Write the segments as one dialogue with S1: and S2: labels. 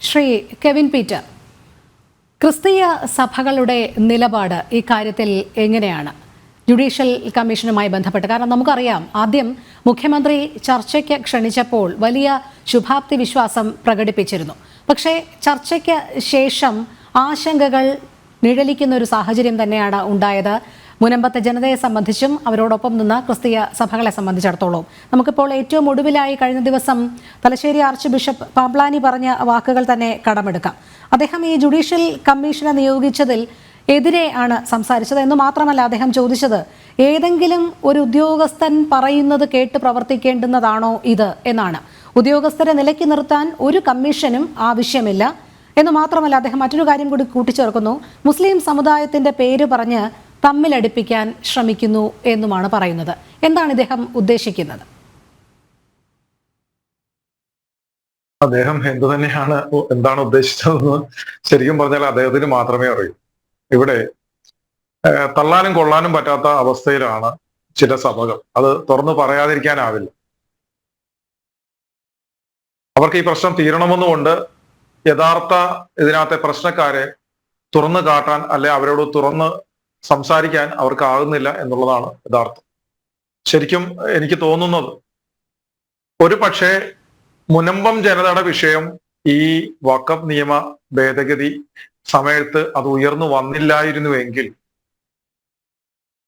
S1: Shri Kevin Peter, ക്രിസ്തീയ സഭകളുടെ നിലപാട് ഈ കാര്യത്തിൽ എങ്ങനെയാണ് ജുഡീഷ്യൽ കമ്മീഷനുമായി ബന്ധപ്പെട്ട്? കാരണം നമുക്കറിയാം, ആദ്യം മുഖ്യമന്ത്രി ചർച്ചയ്ക്ക് ക്ഷണിച്ചപ്പോൾ വലിയ ശുഭാപ്തി വിശ്വാസം പ്രകടിപ്പിച്ചിരുന്നു. പക്ഷേ ചർച്ചയ്ക്ക് ശേഷം ആശങ്കകൾ നിഴലിക്കുന്ന ഒരു സാഹചര്യം തന്നെയാണ് ഉണ്ടായത്. മുനമ്പത്തെ ജനതയെ സംബന്ധിച്ചും അവരോടൊപ്പം നിന്ന് ക്രിസ്തീയ സഭകളെ സംബന്ധിച്ചിടത്തോളം. നമുക്കിപ്പോൾ ഏറ്റവും ഒടുവിലായി കഴിഞ്ഞ ദിവസം തലശ്ശേരി ആർച്ച് ബിഷപ്പ് പാംപ്ലാനി പറഞ്ഞ വാക്കുകൾ തന്നെ കടമെടുക്കാം. അദ്ദേഹം ഈ ജുഡീഷ്യൽ കമ്മീഷനെ നിയോഗിച്ചതിൽ എതിരെ ആണ് സംസാരിച്ചത് എന്ന് മാത്രമല്ല, അദ്ദേഹം ചോദിച്ചത് ഏതെങ്കിലും ഒരു ഉദ്യോഗസ്ഥൻ പറയുന്നത് കേട്ട് പ്രവർത്തിക്കേണ്ടുന്നതാണോ ഇത് എന്നാണ്. ഉദ്യോഗസ്ഥരെ നിലയ്ക്ക് നിർത്താൻ ഒരു കമ്മീഷനും ആവശ്യമില്ല എന്ന് മാത്രമല്ല, അദ്ദേഹം മറ്റൊരു കാര്യം കൂടി കൂട്ടിച്ചേർക്കുന്നു. മുസ്ലിം സമുദായത്തിന്റെ പേര് പറഞ്ഞ് തമ്മിലടിപ്പിക്കാൻ ശ്രമിക്കുന്നു എന്നുമാണ് പറയുന്നത്. എന്താണ് ഇദ്ദേഹം ഉദ്ദേശിക്കുന്നത്?
S2: അദ്ദേഹം എന്തു തന്നെയാണ് എന്താണ് ഉദ്ദേശിച്ചതെന്ന് ശരിക്കും പറഞ്ഞാൽ അദ്ദേഹത്തിന് മാത്രമേ അറിയൂ. ഇവിടെ തള്ളാനും കൊള്ളാനും പറ്റാത്ത അവസ്ഥയിലാണ് ചില സഭകൾ. അത് തുറന്നു പറയാതിരിക്കാനാവില്ല. അവർക്ക് ഈ പ്രശ്നം തീരണമെന്നുകൊണ്ട് യഥാർത്ഥ ഇതിനകത്തെ പ്രശ്നക്കാരെ തുറന്നു കാട്ടാൻ അല്ലെ അവരോട് തുറന്ന് സംസാരിക്കാൻ അവർക്കാകുന്നില്ല എന്നുള്ളതാണ് യഥാർത്ഥം. ശരിക്കും എനിക്ക് തോന്നുന്നത്, ഒരു പക്ഷേ മുനമ്പം ജനതയുടെ വിഷയം ഈ വഖഫ് നിയമ ഭേദഗതി സമയത്ത് അത് ഉയർന്നു വന്നില്ലായിരുന്നുവെങ്കിൽ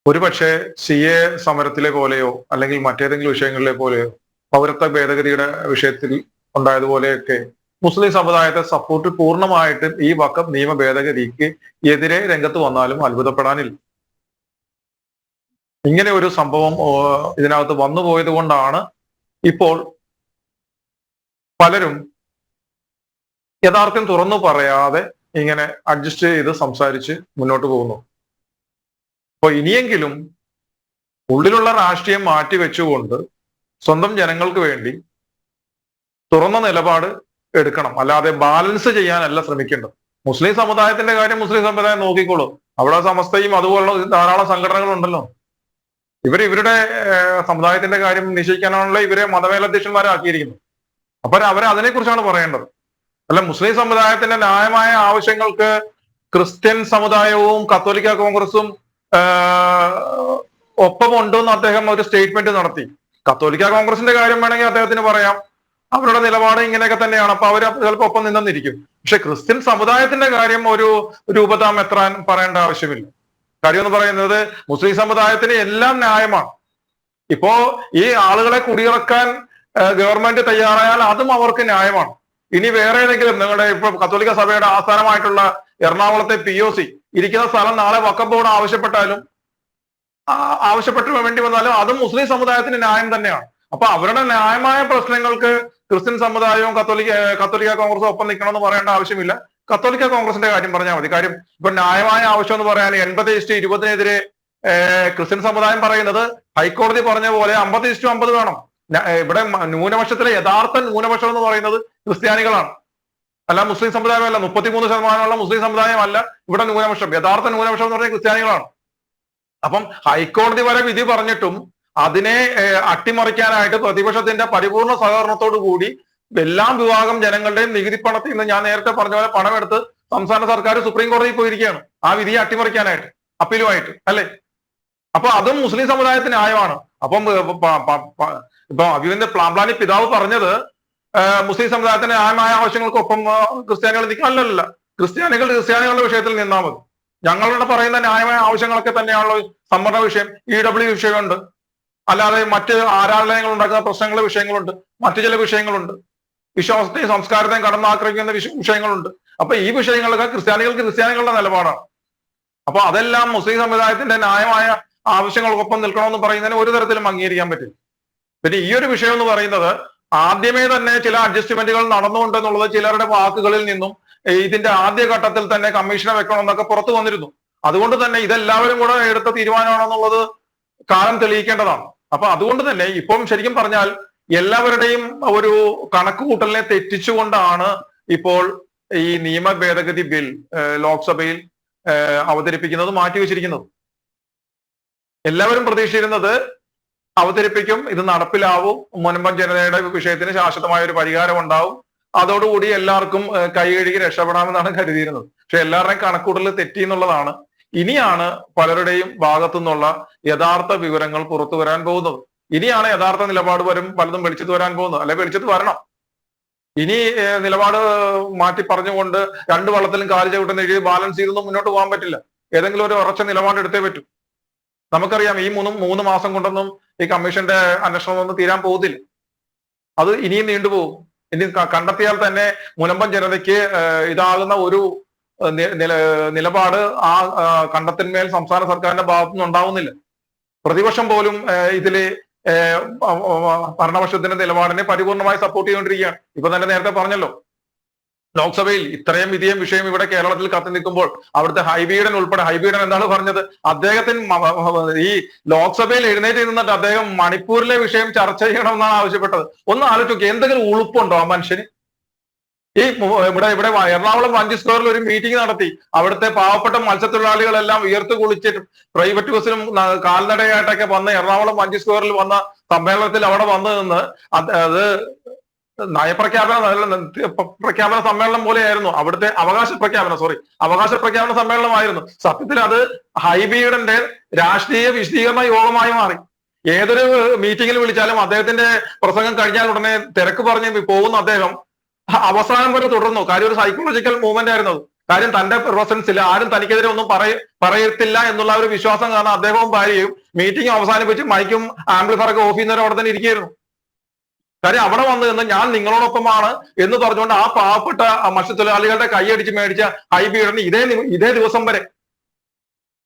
S2: ഒരുപക്ഷെ CA സമരത്തിലെ പോലെയോ അല്ലെങ്കിൽ മറ്റേതെങ്കിലും വിഷയങ്ങളിലെ പോലെയോ പൗരത്വ ഭേദഗതിയുടെ വിഷയത്തിൽ ഉണ്ടായതുപോലെയൊക്കെ മുസ്ലിം സമുദായത്തെ സപ്പോർട്ട് പൂർണ്ണമായിട്ടും ഈ വഖഫ് നിയമ ഭേദഗതിക്ക് എതിരെ രംഗത്ത് വന്നാലും അത്ഭുതപ്പെടാനില്ല. ഇങ്ങനെ ഒരു സംഭവം ഇതിനകത്ത് വന്നു പോയത് കൊണ്ടാണ് ഇപ്പോൾ പലരും യഥാർത്ഥം തുറന്നു പറയാതെ ഇങ്ങനെ അഡ്ജസ്റ്റ് ചെയ്ത് സംസാരിച്ച് മുന്നോട്ട് പോകുന്നു. അപ്പൊ ഇനിയെങ്കിലും ഉള്ളിലുള്ള രാഷ്ട്രീയം മാറ്റിവെച്ചുകൊണ്ട് സ്വന്തം ജനങ്ങൾക്ക് വേണ്ടി തുറന്ന നിലപാട് എടുക്കണം. അല്ലാതെ ബാലൻസ് ചെയ്യാനല്ല ശ്രമിക്കേണ്ടത്. മുസ്ലിം സമുദായത്തിന്റെ കാര്യം മുസ്ലിം സമുദായം നോക്കിക്കോളൂ. അവിടെ സമസ്തയും അതുപോലുള്ള ധാരാളം സംഘടനകളുണ്ടല്ലോ. ഇവരുടെ സമുദായത്തിന്റെ കാര്യം നിശ്ചയിക്കാനാണല്ലോ ഇവരെ മതമേലധ്യക്ഷന്മാരാക്കിയിരിക്കുന്നത്. അപ്പൊ അതിനെക്കുറിച്ചാണ് പറയേണ്ടത്. അല്ല, മുസ്ലിം സമുദായത്തിന്റെ ന്യായമായ ആവശ്യങ്ങൾക്ക് ക്രിസ്ത്യൻ സമുദായവും കത്തോലിക്ക കോൺഗ്രസും ഒപ്പമുണ്ടെന്ന് അദ്ദേഹം ഒരു സ്റ്റേറ്റ്മെന്റ് നടത്തി. കത്തോലിക്ക കോൺഗ്രസിന്റെ കാര്യം വേണമെങ്കിൽ അദ്ദേഹത്തിന് പറയാം, അവരുടെ നിലപാട് ഇങ്ങനെയൊക്കെ തന്നെയാണ്, അപ്പൊ അവർ ചിലപ്പോൾ ഒപ്പം നിന്നിരിക്കും. പക്ഷെ ക്രിസ്ത്യൻ സമുദായത്തിന്റെ കാര്യം ഒരു രൂപതാ മെത്രാൻ പറയേണ്ട ആവശ്യമില്ല. കാര്യം എന്ന് പറയുന്നത് മുസ്ലിം സമുദായത്തിന് എല്ലാം ന്യായമാണ്. ഇപ്പോ ഈ ആളുകളെ കുടിയിറക്കാൻ ഗവൺമെന്റ് തയ്യാറായാൽ അതും അവർക്ക് ന്യായമാണ്. ഇനി വേറെ ഏതെങ്കിലും നിങ്ങളുടെ ഇപ്പൊ കത്തോലിക്ക സഭയുടെ ആസ്ഥാനമായിട്ടുള്ള എറണാകുളത്തെ POC ഇരിക്കുന്ന സ്ഥലം നാളെ വഖഫ് ബോർഡ് ആവശ്യപ്പെട്ടു വേണ്ടി വന്നാലും അതും മുസ്ലിം സമുദായത്തിന് ന്യായം തന്നെയാണ്. അപ്പൊ അവരുടെ ന്യായമായ പ്രശ്നങ്ങൾക്ക് ക്രിസ്ത്യൻ സമുദായവും കത്തോലിക്ക കോൺഗ്രസും ഒപ്പം നിൽക്കണമെന്ന് പറയേണ്ട ആവശ്യമില്ല. കത്തോലിക്ക കോൺഗ്രസിന്റെ കാര്യം പറഞ്ഞാൽ മതി. കാര്യം ഇപ്പൊ ന്യായമായ ആവശ്യം എന്ന് പറയാൻ 80:20 ക്രിസ്ത്യൻ സമുദായം പറയുന്നത് ഹൈക്കോടതി പറഞ്ഞ പോലെ 50:50 വേണം. ഇവിടെ ന്യൂനപക്ഷത്തിലെ യഥാർത്ഥ ന്യൂനപക്ഷം എന്ന് പറയുന്നത് ക്രിസ്ത്യാനികളാണ്, അല്ല മുസ്ലിം സമുദായമല്ല. 33% മുസ്ലിം സമുദായമല്ല ഇവിടെ ന്യൂനപക്ഷം. യഥാർത്ഥ ന്യൂനപക്ഷം എന്ന് പറഞ്ഞാൽ ക്രിസ്ത്യാനികളാണ്. അപ്പം ഹൈക്കോടതി വരെ വിധി പറഞ്ഞിട്ടും അതിനെ അട്ടിമറിക്കാനായിട്ട് പ്രതിപക്ഷത്തിന്റെ പരിപൂർണ സഹകരണത്തോടു കൂടി എല്ലാ വിഭാഗം ജനങ്ങളുടെയും നികുതി പണത്തിൽ നിന്ന് ഞാൻ നേരത്തെ പറഞ്ഞ പോലെ പണമെടുത്ത് സംസ്ഥാന സർക്കാർ സുപ്രീം കോടതിയിൽ പോയിരിക്കുകയാണ് ആ വിധിയെ അട്ടിമറിക്കാനായിട്ട്, അപ്പീലുമായിട്ട്, അല്ലെ? അപ്പൊ അതും മുസ്ലിം സമുദായത്തിന് ന്യായമാണ്. അപ്പം ഇപ്പൊ അഭിവന്റെ പാംപ്ലാനി പിതാവ് പറഞ്ഞത് മുസ്ലിം സമുദായത്തിന്റെ ന്യായമായ ആവശ്യങ്ങൾക്കൊപ്പം ക്രിസ്ത്യാനികൾ നിൽക്കും. അല്ലല്ല, ക്രിസ്ത്യാനികളുടെ വിഷയത്തിൽ നിന്നാൽ മതി. ഞങ്ങളുടെ പറയുന്ന ന്യായമായ ആവശ്യങ്ങളൊക്കെ തന്നെയാണല്ലോ സംവരണ വിഷയം, EW വിഷയമുണ്ട്, അല്ലാതെ മറ്റ് ആരാധനകൾ ഉണ്ടാക്കുന്ന പ്രശ്നങ്ങളുടെ വിഷയങ്ങളുണ്ട്, മറ്റു ചില വിഷയങ്ങളുണ്ട്, വിശ്വാസത്തെയും സംസ്കാരത്തെയും കടന്നാക്രമിക്കുന്ന വിഷയങ്ങളുണ്ട്. അപ്പൊ ഈ വിഷയങ്ങളൊക്കെ ക്രിസ്ത്യാനികളുടെ നിലപാടാണ്. അപ്പൊ അതെല്ലാം മുസ്ലിം സമുദായത്തിന്റെ ന്യായമായ ആവശ്യങ്ങൾക്കൊപ്പം നിൽക്കണമെന്ന് പറയുന്നതിന് ഒരു തരത്തിലും അംഗീകരിക്കാൻ പറ്റില്ല. പിന്നെ ഈ ഒരു വിഷയം എന്ന് പറയുന്നത് ആദ്യമേ തന്നെ ചില അഡ്ജസ്റ്റ്മെന്റുകൾ നടന്നുകൊണ്ടെന്നുള്ളത് ചിലരുടെ വാക്കുകളിൽ നിന്നും ഇതിന്റെ ആദ്യഘട്ടത്തിൽ തന്നെ കമ്മീഷനെ വെക്കണമെന്നൊക്കെ പുറത്തു വന്നിരുന്നു. അതുകൊണ്ട് തന്നെ ഇതെല്ലാവരും കൂടെ എടുത്ത തീരുമാനമാണെന്നുള്ളത് കാലം തെളിയിക്കേണ്ടതാണ്. അപ്പൊ അതുകൊണ്ട് തന്നെ ഇപ്പം ശരിക്കും പറഞ്ഞാൽ എല്ലാവരുടെയും ഒരു കണക്കുകൂട്ടലിനെ തെറ്റിച്ചുകൊണ്ടാണ് ഇപ്പോൾ ഈ നിയമ ഭേദഗതി ബിൽ ലോക്സഭയിൽ അവതരിപ്പിക്കുന്നത്, മാറ്റിവെച്ചിരിക്കുന്നത്. എല്ലാവരും പ്രതീക്ഷിച്ചിരുന്നത് അവതരിപ്പിക്കും, ഇത് നടപ്പിലാവും, മുനമ്പം ജനതയുടെ വിഷയത്തിന് ശാശ്വതമായ ഒരു പരിഹാരം ഉണ്ടാവും, അതോടുകൂടി എല്ലാവർക്കും കൈ കഴുകി രക്ഷപ്പെടാമെന്നാണ് കരുതിയിരുന്നത്. പക്ഷെ എല്ലാവരുടെയും കണക്കൂട്ടൽ തെറ്റി എന്നുള്ളതാണ് ഇനിയാണ് പലരുടെയും ഭാഗത്തു നിന്നുള്ള യഥാർത്ഥ വിവരങ്ങൾ പുറത്തു വരാൻ പോകുന്നത്. ഇനിയാണ് യഥാർത്ഥ നിലപാട് പലതും വെളിച്ചത്ത് വരാൻ പോകുന്നത്. അല്ലെ വെളിച്ചത്ത് വരണം. ഇനി നിലപാട് മാറ്റി പറഞ്ഞുകൊണ്ട് രണ്ട് വള്ളത്തിലും കാല് ചവിട്ടുന്ന എഴുതി ബാലൻസ് ചെയ്തൊന്നും മുന്നോട്ട് പോകാൻ പറ്റില്ല. ഏതെങ്കിലും ഒരു ഉറച്ച നിലപാട് എടുത്തേ പറ്റൂ. നമുക്കറിയാം ഈ മൂന്ന് മാസം കൊണ്ടൊന്നും ഈ കമ്മീഷന്റെ അന്വേഷണം ഒന്നും തീരാൻ പോകുന്നില്ല. അത് ഇനിയും നീണ്ടുപോകും. ഇനി കണ്ടെത്തിയാൽ തന്നെ മുനമ്പം ജനതയ്ക്ക് ഇതാകുന്ന ഒരു നിലപാട് ആ കണ്ടെത്തന്മേൽ സംസ്ഥാന സർക്കാരിന്റെ ഭാഗത്തുനിന്ന് ഉണ്ടാവുന്നില്ല. പ്രതിപക്ഷം പോലും ഇതില് ഭരണപക്ഷത്തിന്റെ നിലപാടിനെ പരിപൂർണമായി സപ്പോർട്ട് ചെയ്തുകൊണ്ടിരിക്കുകയാണ്. ഇപ്പൊ തന്നെ നേരത്തെ പറഞ്ഞല്ലോ, ലോക്സഭയിൽ ഇത്രയും വിധിയും വിഷയം ഇവിടെ കേരളത്തിൽ കത്തി നിൽക്കുമ്പോൾ അവിടുത്തെ ഹൈബീഡൻ ഉൾപ്പെടെ, ഹൈബീഡൻ എന്താണ് പറഞ്ഞത്, അദ്ദേഹത്തിന് ഈ ലോക്സഭയിൽ എഴുന്നേറ്റ് നിന്നിട്ട് അദ്ദേഹം മണിപ്പൂരിലെ വിഷയം ചർച്ച ചെയ്യണമെന്നാണ് ആവശ്യപ്പെട്ടത്. ഒന്ന് ആലോചിക്കുക, എന്തെങ്കിലും ഉളുപ്പുണ്ടോ ആ മനുഷ്യന്? ഈ ഇവിടെ എറണാകുളം വഞ്ചി സ്ക്വയറിൽ ഒരു മീറ്റിംഗ് നടത്തി. അവിടുത്തെ പാവപ്പെട്ട മത്സ്യത്തൊഴിലാളികളെല്ലാം ഉയർത്ത് കുളിച്ചിട്ട് പ്രൈവറ്റ് ബസ്സിലും കാൽനടയായിട്ടൊക്കെ വന്ന് എറണാകുളം വഞ്ചി സ്ക്വയറിൽ വന്ന സമ്മേളനത്തിൽ അവിടെ വന്നു നിന്ന് അത് പ്രഖ്യാപന സമ്മേളനം പോലെയായിരുന്നു. അവിടുത്തെ അവകാശ പ്രഖ്യാപന സമ്മേളനമായിരുന്നു. സത്യത്തിൽ അത് ഹൈബീഡന്റെ രാഷ്ട്രീയ വിശദീകരണ യോഗമായി മാറി. ഏതൊരു മീറ്റിംഗിൽ വിളിച്ചാലും അദ്ദേഹത്തിന്റെ പ്രസംഗം കഴിഞ്ഞാൽ ഉടനെ തിരക്ക് പറഞ്ഞ് പോകുന്ന അദ്ദേഹം അവസാനം വരെ തുടർന്നു. കാര്യം ഒരു സൈക്കോളജിക്കൽ മൂവ്മെന്റ് ആയിരുന്നു. കാര്യം തന്റെ പ്രസൻസിൽ ആരും തനിക്കെതിരെ ഒന്നും പറയത്തില്ല എന്നുള്ള ഒരു വിശ്വാസം കാരണം അദ്ദേഹവും ഭാര്യയും മീറ്റിംഗ് അവസാനിപ്പിച്ച് മൈക്കും ആംപ്ലിഫയറൊക്കെ ഓഫ് ചെയ്യുന്നവരെ അവിടെ തന്നെ ഇരിക്കുകയായിരുന്നു. കാര്യം അവിടെ വന്നു നിന്ന് ഞാൻ നിങ്ങളോടൊപ്പമാണ് എന്ന് പറഞ്ഞുകൊണ്ട് ആ പാവപ്പെട്ട മത്സ്യത്തൊഴിലാളികളുടെ കൈയടിച്ച് മേടിച്ച ഹൈബീഡന് ഇതേ ദിവസം വരെ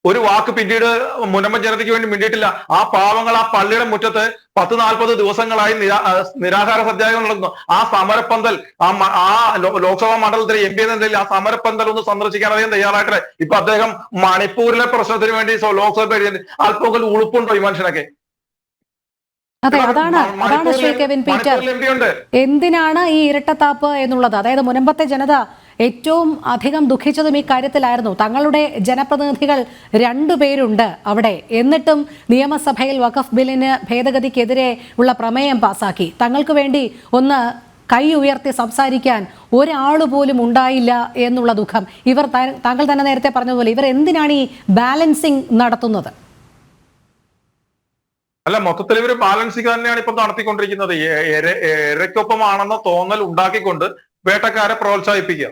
S2: ഒരു വാക്ക് പിന്നീട് മുനമ്പം ജനതയ്ക്ക് വേണ്ടി മിണ്ടിയിട്ടില്ല. ആ പാവങ്ങൾ ആ പള്ളിയുടെ മുറ്റത്ത് 10-40 ദിവസങ്ങളായി നിരാഹാര സത്യാഗ്രഹം നടക്കുന്നു. ആ സമരപ്പന്തൽ ആ ലോക്സഭാ മണ്ഡലത്തിലെ MP എന്ന നിലയിൽ ആ സമരപ്പന്തൽ ഒന്ന് സന്ദർശിക്കാൻ അദ്ദേഹം തയ്യാറായിട്ടില്ല. ഇപ്പൊ അദ്ദേഹം മണിപ്പൂരിലെ പ്രശ്നത്തിന് വേണ്ടി ലോക്സഭ അല്പം ഉളുപ്പുണ്ടോ ഈ മനുഷ്യനൊക്കെ?
S1: അതെ, അതാണ് ശ്രീ കെവിൻ പീറ്റർ, എന്തിനാണ് ഈ ഇരട്ടത്താപ്പ് എന്നുള്ളത്. അതായത് മുനമ്പത്തെ ജനത ഏറ്റവും അധികം ദുഃഖിച്ചതും ഈ കാര്യത്തിലായിരുന്നു. തങ്ങളുടെ ജനപ്രതിനിധികൾ 2 പേരുണ്ട് അവിടെ, എന്നിട്ടും നിയമസഭയിൽ വഖഫ് ബില്ലിന് ഭേദഗതിക്കെതിരെ ഉള്ള പ്രമേയം പാസാക്കി. തങ്ങൾക്ക് വേണ്ടി ഒന്ന് കൈ ഉയർത്തി സംസാരിക്കാൻ ഒരാൾ പോലും ഉണ്ടായില്ല എന്നുള്ള ദുഃഖം. ഇവർ താങ്കൾ തന്നെ നേരത്തെ പറഞ്ഞതുപോലെ ഇവർ എന്തിനാണ് ഈ ബാലൻസിങ് നടത്തുന്നത്?
S2: അല്ല, മൊത്തത്തിൽ ഇവര് ബാലൻസിങ് തന്നെയാണ് ഇപ്പൊ നടത്തിക്കൊണ്ടിരിക്കുന്നത്. ഇരയ്ക്കൊപ്പമാണെന്ന തോന്നൽ ഉണ്ടാക്കിക്കൊണ്ട് വേട്ടക്കാരെ പ്രോത്സാഹിപ്പിക്കുക,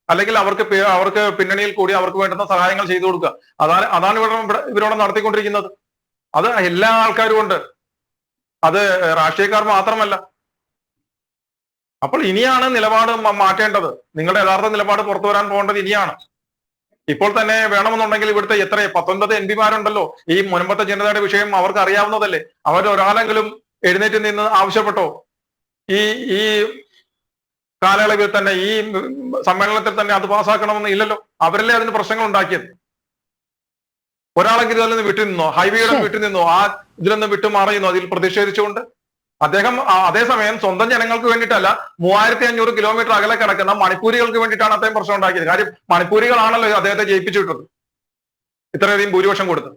S2: അല്ലെങ്കിൽ അവർക്ക് പിന്നണിയിൽ കൂടി അവർക്ക് വേണ്ടുന്ന സഹായങ്ങൾ ചെയ്തു കൊടുക്കുക. അതാണ് ഇവരോട് നടത്തിക്കൊണ്ടിരിക്കുന്നത്. അത് എല്ലാ ആൾക്കാരും ഉണ്ട്, അത് രാഷ്ട്രീയക്കാർ മാത്രമല്ല. അപ്പോൾ ഇനിയാണ് നിലപാട് മാറ്റേണ്ടത്. നിങ്ങളുടെ യഥാർത്ഥ നിലപാട് പുറത്തു വരാൻ പോകേണ്ടത് ഇനിയാണ്. ഇപ്പോൾ തന്നെ വേണമെന്നുണ്ടെങ്കിൽ ഇവിടുത്തെ 19 MP-മാരുണ്ടല്ലോ. ഈ മുനമ്പത്തെ ജനതയുടെ വിഷയം അവർക്ക് അറിയാവുന്നതല്ലേ. ഒരാളെങ്കിലും എഴുന്നേറ്റ് നിന്ന് ആവശ്യപ്പെട്ടോ ഈ കാലയളവിൽ തന്നെ, ഈ സമ്മേളനത്തിൽ തന്നെ അത് പാസ്സാക്കണമെന്ന് ഇല്ലല്ലോ. അവരല്ലേ അതിന് പ്രശ്നങ്ങൾ ഉണ്ടാക്കിയത്. ഒരാളെങ്കിലും അതിൽ നിന്ന് വിട്ടുനിന്നോ? ഹൈവേയുടെ വിട്ടുനിന്നോ? ആ ഇതിൽ നിന്ന് വിട്ടുമാറിയുന്നോ അതിൽ പ്രതിഷേധിച്ചുകൊണ്ട്? അദ്ദേഹം അതേസമയം സ്വന്തം ജനങ്ങൾക്ക് വേണ്ടിയിട്ടല്ല, 3500 കിലോമീറ്റർ അകലെ കിടക്കുന്ന മണിപ്പൂരികൾക്ക് വേണ്ടിയിട്ടാണ് അദ്ദേഹം പ്രശ്നം ഉണ്ടാക്കിയത്. കാര്യം മണിപ്പൂരികളാണല്ലോ അദ്ദേഹത്തെ ജയിപ്പിച്ചു വിട്ടത്, ഇത്രയധികം ഭൂരിപക്ഷം കൊടുത്തത്.